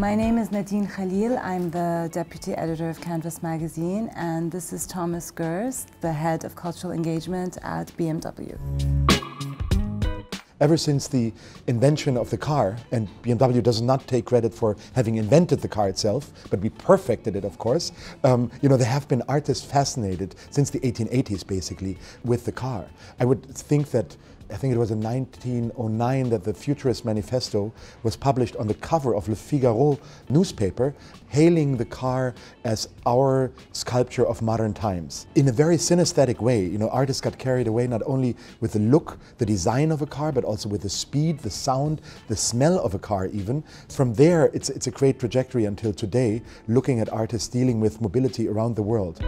My name is Nadine Khalil. I'm the deputy editor of Canvas magazine, and this is Thomas Girst, the head of cultural engagement at BMW. Ever since the invention of the car, and BMW does not take credit for having invented the car itself, but we perfected it, of course, there have been artists fascinated since the 1880s, basically, with the car. I would think that, I think it was in 1909 that the Futurist Manifesto was published on the cover of Le Figaro newspaper, hailing the car as our sculpture of modern times. In a very synesthetic way, artists got carried away not only with the look, the design of a car, but also with the speed, the sound, the smell of a car even. From there, it's a great trajectory until today, looking at artists dealing with mobility around the world.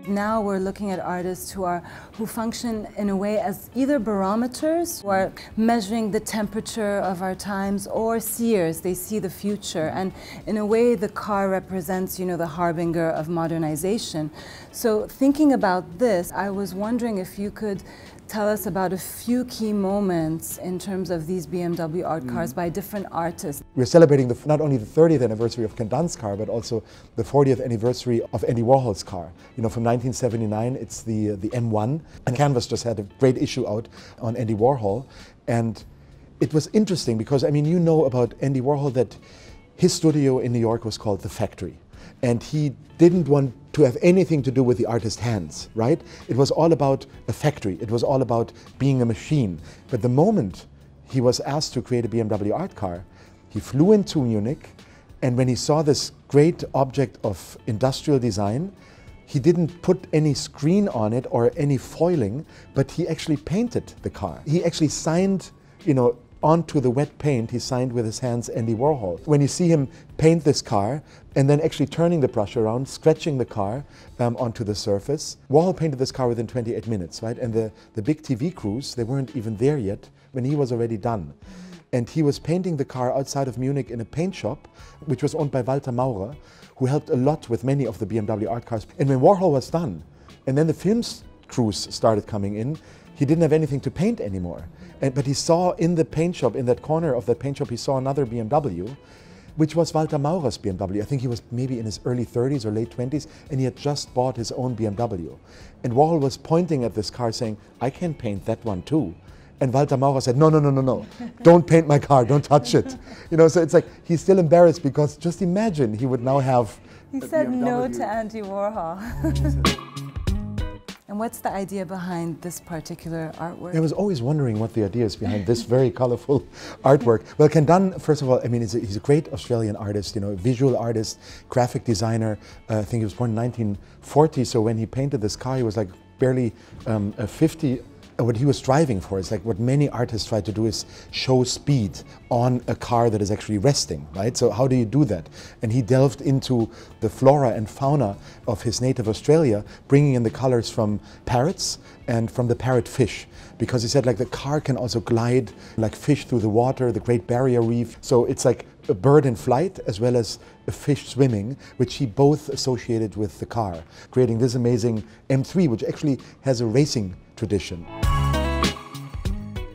Now we're looking at artists who function in a way as either barometers, who are measuring the temperature of our times, or seers. They see the future, and in a way the car represents, the harbinger of modernization. So thinking about this, I was wondering if you could tell us about a few key moments in terms of these BMW art cars by different artists. We're celebrating not only the 30th anniversary of Candin's car, but also the 40th anniversary of Andy Warhol's car. From 1979, it's the M1, and Canvas just had a great issue out on Andy Warhol. And it was interesting because, you know about Andy Warhol that his studio in New York was called The Factory. And he didn't want to have anything to do with the artist's hands, right? It was all about a factory. It was all about being a machine. But the moment he was asked to create a BMW art car, he flew into Munich, and when he saw this great object of industrial design, he didn't put any screen on it or any foiling, but he actually painted the car. He actually signed, onto the wet paint, he signed with his hands Andy Warhol. When you see him paint this car and then actually turning the brush around, scratching the car onto the surface, Warhol painted this car within 28 minutes, right? And the big TV crews, they weren't even there yet when he was already done. And he was painting the car outside of Munich in a paint shop, which was owned by Walter Maurer, who helped a lot with many of the BMW art cars. And when Warhol was done, and then the film crews started coming in, he didn't have anything to paint anymore. But he saw in the paint shop, in that corner of that paint shop, he saw another BMW, which was Walter Maurer's BMW. I think he was maybe in his early 30s or late 20s, and he had just bought his own BMW. And Warhol was pointing at this car saying, I can paint that one too. And Walter Maurer said, no, don't paint my car, don't touch it. So it's like, he's still embarrassed because just imagine he would now have He said no to Andy Warhol. And what's the idea behind this particular artwork? I was always wondering what the idea is behind this very colorful artwork. Well, Candin, first of all, he's a great Australian artist, visual artist, graphic designer. I think he was born in 1940, so when he painted this car, he was like barely 50. What he was striving for is like what many artists try to do is show speed on a car that is actually resting, right? So how do you do that? And he delved into the flora and fauna of his native Australia, bringing in the colors from parrots and from the parrot fish. Because he said like the car can also glide like fish through the water, the Great Barrier Reef. So it's like a bird in flight as well as a fish swimming, which he both associated with the car, creating this amazing M3, which actually has a racing tradition.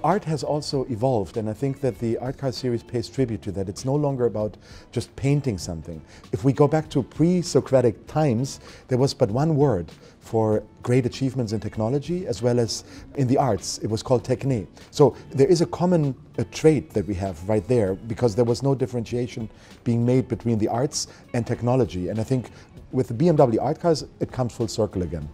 Art has also evolved, and I think that the Art Car series pays tribute to that. It's no longer about just painting something. If we go back to pre-Socratic times, there was but one word for great achievements in technology as well as in the arts. It was called techne. So there is a common trait that we have right there, because there was no differentiation being made between the arts and technology. And I think with the BMW art cars, it comes full circle again.